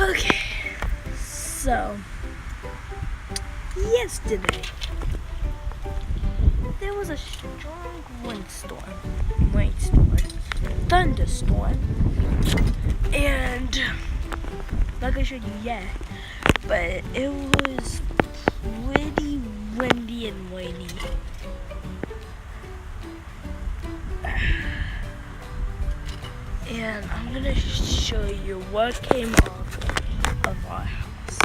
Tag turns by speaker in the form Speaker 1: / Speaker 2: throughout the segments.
Speaker 1: Okay, so yesterday there was a strong rainstorm, thunderstorm, and like I showed you, yeah, but it was pretty windy and rainy. And I'm gonna show you what came off of our house.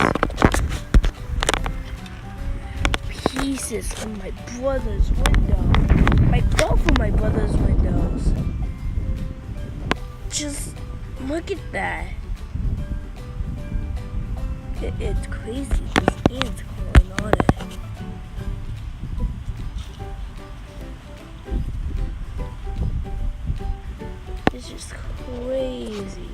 Speaker 1: Pieces of my brother's window. Both of my brother's windows. Just look at that. It's crazy. There's ants crawling on it. It's just crazy.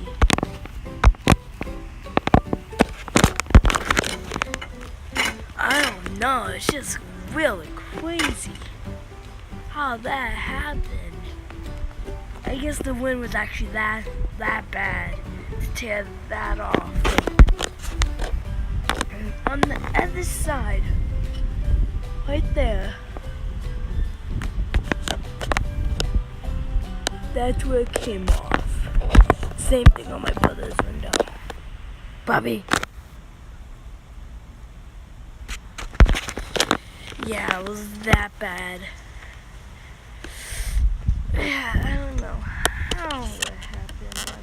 Speaker 1: I don't know. It's just really crazy how that happened. I guess the wind was actually that bad to tear that off. And on the other side, right there, that's where it came off. Same thing on my brother's window. Bobby. Yeah, it was that bad. Yeah, I don't know how it happened,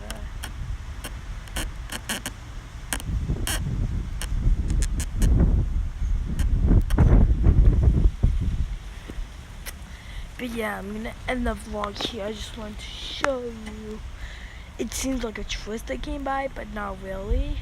Speaker 1: but yeah, I'm gonna end the vlog here. I just wanted to show you. It seems like a twist that came by, but not really.